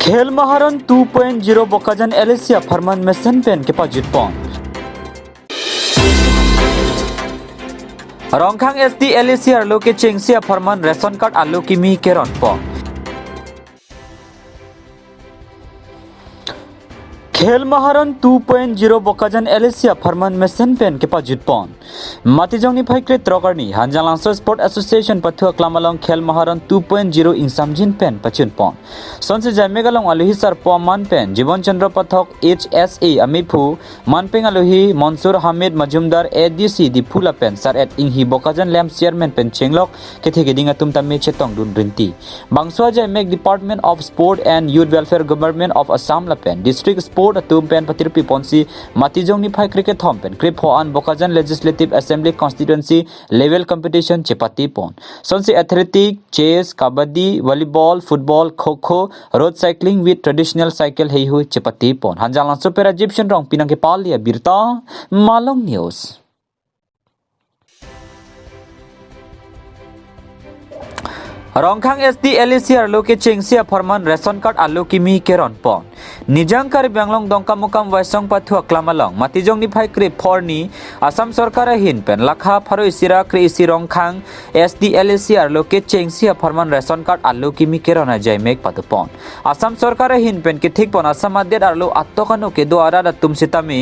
खेल महारन 2.0 बकाजन एलेसिया फरमान में सेनपेन के पाजित पॉन रोंगखांग एसडी एलेसिया लोके चेंगसिया फरमान रेशन कार्ड आलू किमी केरन पॉन खेल महारन 2.0 बकाजन एलेसिया फरमान में सेनपेन के पाजित पॉन मातिजोंनि फाइक्रे त्रगरनि हानजालांसो स्पोर्ट एसोसिएशन पथुआ क्लामालं खेल महारन 2.0 इंसामजिन पेन पचिन पॉन सनसे जामेगालं आलुहि सर पमान पेन जीवन चंद्र पथक HSA अमिफु मानपें आलुहि मंसूर हामिद मजुमदार ADC दिफुला पेन सर एट इंहि बकाजन लैम चेयरमैन पेन चेंगलक केथेगेदिंगा तुमतामे चेतों दुनरिंती बांगसुआ जामेग department of sport and youth welfare government of Assam लापेन डिस्ट्रिक्ट स्पोर्ट तुम पेन पतिरपि पोंसी मातिजोंनि फाइक्रे के थम पेन क्रिप होआन बकाजन legislative assembly constituency level competition चेपाती पोन सनसे athletic chess kabaddi volleyball football kho kho road cycling with traditional cycle हेई हुई चेपाती पोन हानजालां सुपेरा जिप्शन रंग पिनंग के पाल लिया बिरता मालोंग न्यूज रोंगखांग एसडी एलेसिया लोके चेंगसिया फरमान रेशन कार्ड आलू किमी केरन पॉन निजांकार बेंगलों दंका मुकाम वाइसंग पाथुआ क्लामालं मातिजोंनि फाइक्रे फरनि आसाम सरकार हिन पेन लाखा फारो इसिरा क्रेसि रोंगखांग एसडी एलेसिया लोके चेंगसिया फरमान रेशन कार्ड आलू किमी केरन जायमेक पातुपन आसाम सरकार हिन पेन के ठीक पन आसाम आदेर आलू आत्तकानो के दो आरा तुमसितामी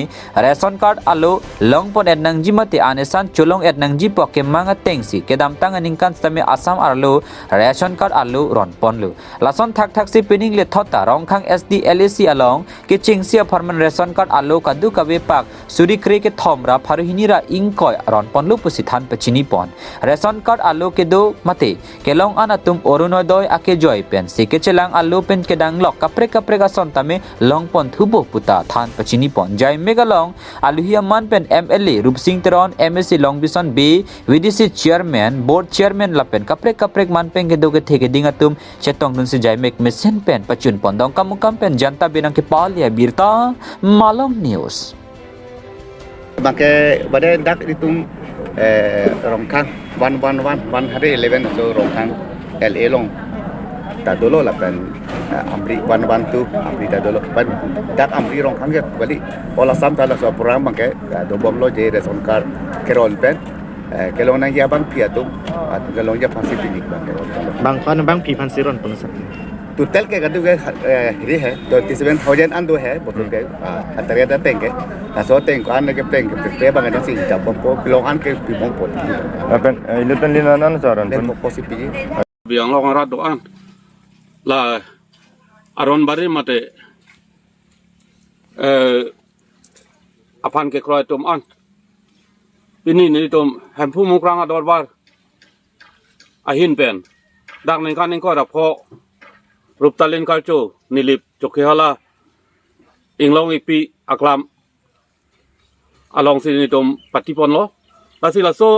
रेशन कार्ड आलू लंगपन एडनंगजी मते आनेसान चुलोंग एडनंगजी पके मांगा टेंगसी के दामतांग निंकान तमे आसाम आलू रेशन कार्ड आलू रनपनलु लासन थाक थाक से पिनिंग ले थता रोंगखांग एसडी एलेसिया along ke chingsia farman ration card alo kadu kabe pak suri kre ke thomra pharuhinira ingkoi ron ponlu pusithan pachini pon ration card alo ke do mate kelong anatum orunodoy ake joy pen sike chelang alo pen ke danglok kapre kapre ga sontame long pon thubo puta than pachini pon jai megalong aluhia man pen MLA rupsing teron MSC long bison b VDC chairman board chairman lapen kapre kapre man pen ke do ke theke dingatum chetong dun se jai mek mesen pen pachun pon dong kamukam pen janta binang ke pal ya Abirta Malong News. Bangke pada dak ditum Rongsang 111 so Rongsang LA long tak dulu lah pen Amri 112 Amri tak dulu pen dak Amri Rongsang ke balik olah sam salah so program bangke do bom lo je reson card keron pen kelong nang ya bang pia tu kelong ya pasti Pini bang pi pansiron pun total के कदू के ये है तो 37,000 अंदो है बोतल के अतरे दा टेंगे असो टेंग आन के टेंग पे बंगने सिंग जब को किलोआन के पिबों पोत अपन इलतन लिनान सारन को possible biang long rat doan la aron bari mate apan ke kroy tum an Pini ni tum hampu mukrang ador bar ahin pen dak ning kan ning ko da pho Ruptalin kalcho nilip chokhihala inglong ipi aklam along sini tom patipon lo lasila so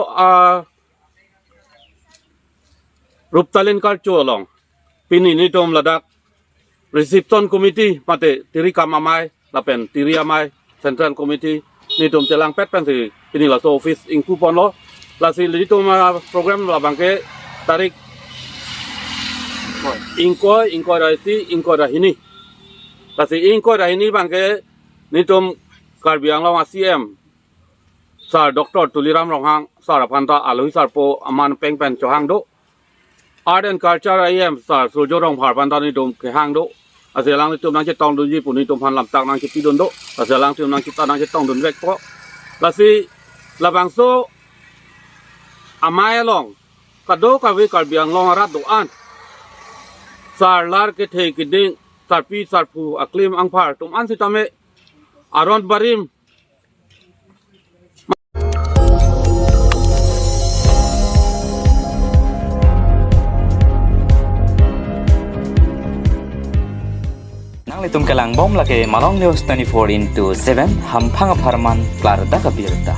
Ruptalin kalcho along Pini ni tom ladak reception committee mate tiri kamamai lapen tiri amai central committee ni tom telang pet pen si Pini la so office ing kupon lo lasila ni tom program la bangke tarik ingkoi rahini kasi ingkoi rahini bangke nitum karbiang long ACM sar Dr. Tuliram Ronghang sar apanta alui sar po aman peng pen chohang do art and culture IM sar sojo rong phar panta nitum ke hang do aselang nitum nang chetong dun ji pun nitum han lam tak nang chipi dun do aselang nitum nang kita nang chetong dun vek po kasi labangso amai long kado kawe karbiang long arat do an sar lar ke the kiding sarpi sarpu aklim angphar tum an sitame aron barim nang litum kelang bom lake Malong News 24/7 hampang aparman klar da Abirta